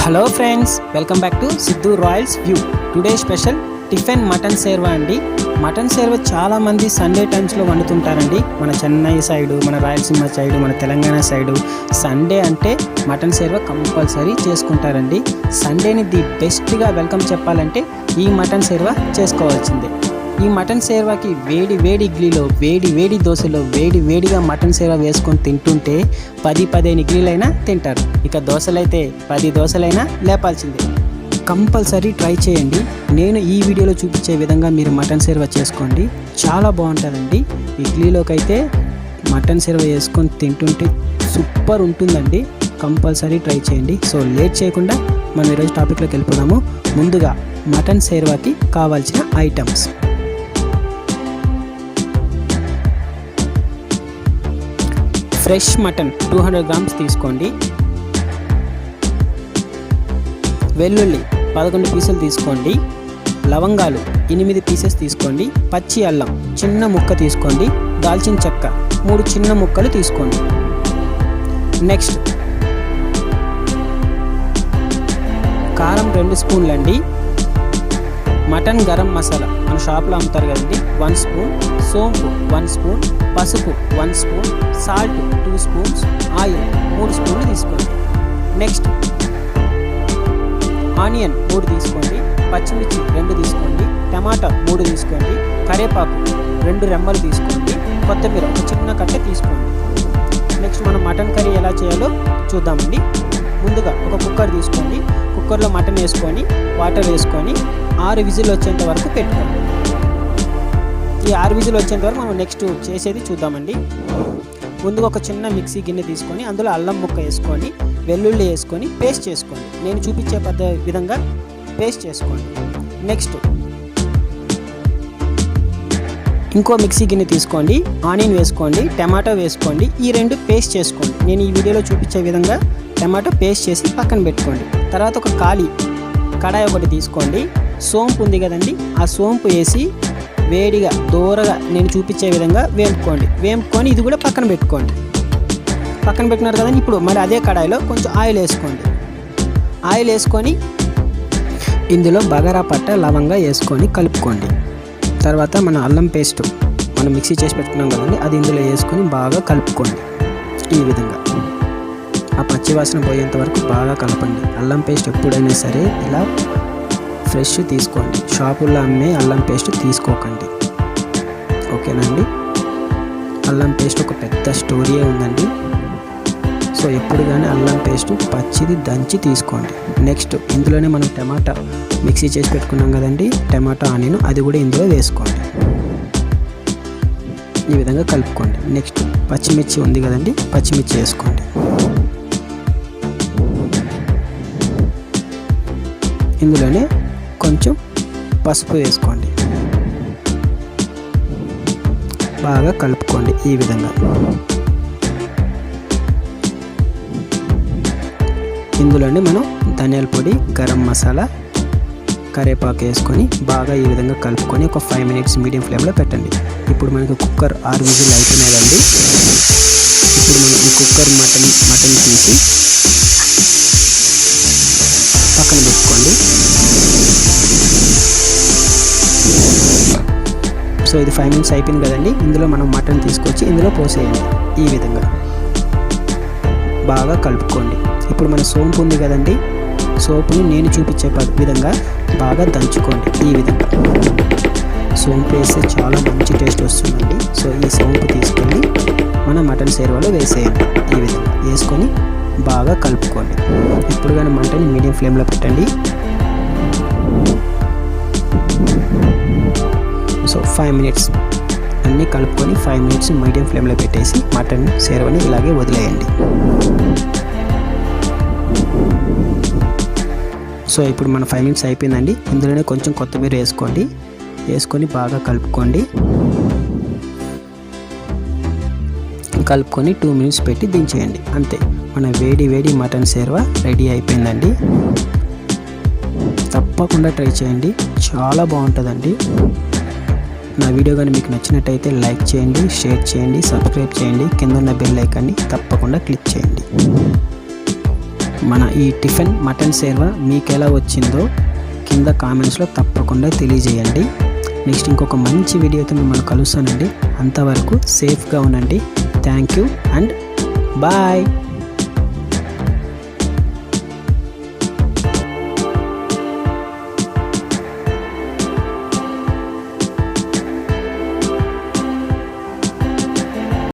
Hello friends, welcome back to Siddhu royals view. Today special tiffin mutton షెర్వా అండి. Mutton షెర్వా చాలా మంది సండే టైమ్స్లో వండుతుంటారండి. మన చెన్నై సైడు, మన రాయలసీమ సైడు, మన తెలంగాణ సైడు సండే అంటే మటన్ షెర్వా కంపల్సరీ చేసుకుంటారండి. సండేని ది బెస్ట్గా వెల్కమ్ చెప్పాలంటే ఈ మటన్ షెర్వా చేసుకోవాల్సిందే. ఈ మటన్ షెర్వాకి వేడి వేడి ఇడ్లీలో, వేడి వేడి దోశలో, వేడి వేడిగా మటన్ షెర్వా వేసుకొని తింటుంటే 10-15 ఇడ్లీలైనా తింటారు. ఇక దోశలైతే 10 దోశలైనా లేపాల్సిందే. కంపల్సరీ ట్రై చేయండి. నేను ఈ వీడియోలో చూపించే విధంగా మీరు మటన్ షెర్వా చేసుకోండి, చాలా బాగుంటుందండి. ఇడ్లీలోకి అయితే మటన్ షెర్వా వేసుకొని తింటుంటే సూపర్ ఉంటుందండి. కంపల్సరీ ట్రై చేయండి. సో లేట్ చేయకుండా మనం ఈరోజు టాపిక్లోకి వెళ్ళిపోదాము. ముందుగా మటన్ షెర్వాకి కావాల్సిన ఐటమ్స్: ఫ్రెష్ మటన్ 200 గ్రామ్స్ తీసుకోండి. వెల్లుల్లి 11 పీసులు తీసుకోండి. లవంగాలు 8 పీసెస్ తీసుకోండి. పచ్చి అల్లం చిన్న ముక్క తీసుకోండి. దాల్చిన చెక్క 3 చిన్న ముక్కలు తీసుకోండి. నెక్స్ట్ కారం 2 స్పూన్లు అండి. మటన్ గరం మసాలా మన షాప్లో అమ్ముతారు కదండి, 1 స్పూన్. సోంపు 1 స్పూన్. పసుపు 1 స్పూన్. Salt 2 spoons. ఆయిల్ 3 స్పూన్లు తీసుకోండి. నెక్స్ట్ ఆనియన్ 3 తీసుకోండి. పచ్చిమిర్చి 2 తీసుకోండి. టమాటా 3 తీసుకోండి. కరివేపాకు 2 రెమ్మలు తీసుకోండి. కొత్తిమీర ఒక చిన్న కట్ట తీసుకోండి. నెక్స్ట్ మనం మటన్ కర్రీ ఎలా చేయాలో చూద్దామండి. ముందుగా ఒక కుక్కర్ తీసుకోండి. కుక్కర్లో మటన్ వేసుకొని వాటర్ వేసుకొని 6 విజిల్ వచ్చేంత వరకు పెట్టుకోండి. ఈ 6 విజిల్ వచ్చేంత వరకు మనం నెక్స్ట్ చేసేది చూద్దామండి. ముందుగా ఒక చిన్న మిక్సీ గిన్నె తీసుకొని అందులో అల్లం ముక్క వేసుకొని, వెల్లుల్లి వేసుకొని పేస్ట్ చేసుకోండి. నేను చూపించే విధంగా పేస్ట్ చేసుకోండి. నెక్స్ట్ ఇంకో మిక్సీ గిన్నె తీసుకోండి. ఆనియన్ వేసుకోండి, టమాటో వేసుకోండి. ఈ 2 పేస్ట్ చేసుకోండి. నేను ఈ వీడియోలో చూపించే విధంగా టమాటో పేస్ట్ చేసి పక్కన పెట్టుకోండి. తర్వాత ఒక కడాయి ఒకటి తీసుకోండి. సోంపు ఉంది కదండి, ఆ సోంపు వేసి వేడిగా దూరగా నేను చూపించే విధంగా వేపుకొని ఇది కూడా పక్కన పెట్టుకోండి. పక్కన పెట్టినారు కదండి. ఇప్పుడు మరి అదే కడాయిలో కొంచెం ఆయిల్ వేసుకోండి. ఆయిల్ వేసుకొని ఇందులో బగారా పట్ట, లవంగా వేసుకొని కలుపుకోండి. తర్వాత మన అల్లం పేస్ట్ మనం మిక్సీ చేసి పెట్టుకున్నాం కదండి, అది ఇందులో వేసుకొని బాగా కలుపుకోండి. ఈ విధంగా ఆ పచ్చివాసన పోయేంత వరకు బాగా కలపండి. అల్లం పేస్ట్ ఎప్పుడైనా సరే ఇలా ఫ్రెష్ తీసుకోండి, షాపుల్లో అమ్మే అల్లం పేస్ట్ తీసుకోకండి. ఓకేనండి. అల్లం పేస్ట్ ఒక పెద్ద స్టోరీయే ఉందండి. సో ఎప్పుడు కానీ అల్లం పేస్ట్ పచ్చిది దంచి తీసుకోండి. నెక్స్ట్ ఇందులోనే మనం టమాటా మిక్సీ చేసి పెట్టుకున్నాం కదండి, టమాటా ఆనియన్ అది కూడా ఇందులో వేసుకోండి. ఈ విధంగా కలుపుకోండి. నెక్స్ట్ పచ్చిమిర్చి ఉంది కదండి, పచ్చిమిర్చి వేసుకోండి. ఇందులోనే కొంచెం పసుపు వేసుకోండి. బాగా కలుపుకోండి. ఈ విధంగా ఇందులోనే మనం ధనియాల పొడి, గరం మసాలా, కరివేపాకు వేసుకొని బాగా ఈ విధంగా కలుపుకొని ఒక 5 మినిట్స్ మీడియం ఫ్లేమ్లో పెట్టండి. ఇప్పుడు మనకు కుక్కర్ 6 విజిల్ అయిపోయినాయండి. ఇప్పుడు మనం ఈ కుక్కర్ మటన్ తీసి పక్కన పెట్టుకోండి. సో ఇది 5 మినిట్స్ అయిపోయింది కదండి. ఇందులో మనం మటన్ తీసుకొచ్చి ఇందులో పోసేయండి. ఈ విధంగా బాగా కలుపుకోండి. ఇప్పుడు మన సోంపు ఉంది కదండి, సోంపుని నేను చూపించే విధంగా బాగా దంచుకోండి. ఈ విధంగా సోంపు వేస్తే చాలా మంచి టేస్ట్ వస్తుందండి. సో ఈ సోంపు తీసుకెళ్ళి మన మటన్ షెర్వాలో వేసేయండి. ఈ విధంగా వేసుకొని బాగా కలుపుకోండి. ఇప్పుడు కానీ మంటని మీడియం ఫ్లేమ్లో పెట్టండి. సో 5 మినిట్స్ అన్నీ కలుపుకొని 5 మినిట్స్ మీడియం ఫ్లేమ్లో పెట్టేసి మటన్ షెర్వాని ఇలాగే వదిలేయండి. సో ఇప్పుడు మన 5 మినిట్స్ అయిపోయిందండి. ఇందులోనే కొంచెం కొత్తిమీర వేసుకొని బాగా కలుపుకోండి. కలుపుకొని 2 మినిట్స్ పెట్టి దించేయండి. అంతే, మన వేడి వేడి మటన్ షెర్వా రెడీ అయిపోయిందండి. తప్పకుండా ట్రై చేయండి, చాలా బాగుంటుందండి. నా వీడియో కానీ మీకు నచ్చినట్టయితే లైక్ చేయండి, షేర్ చేయండి, సబ్స్క్రైబ్ చేయండి. కింద ఉన్న బెల్ ఐకాన్ని తప్పకుండా క్లిక్ చేయండి. మన ఈ టిఫిన్ మటన్ షెర్వా మీకు ఎలా వచ్చిందో కింద కామెంట్స్లో తప్పకుండా తెలియజేయండి. నెక్స్ట్ ఇంకొక మంచి వీడియోతో మిమ్మల్ని కలుస్తానండి. అంతవరకు సేఫ్గా ఉండండి. Thank you and bye.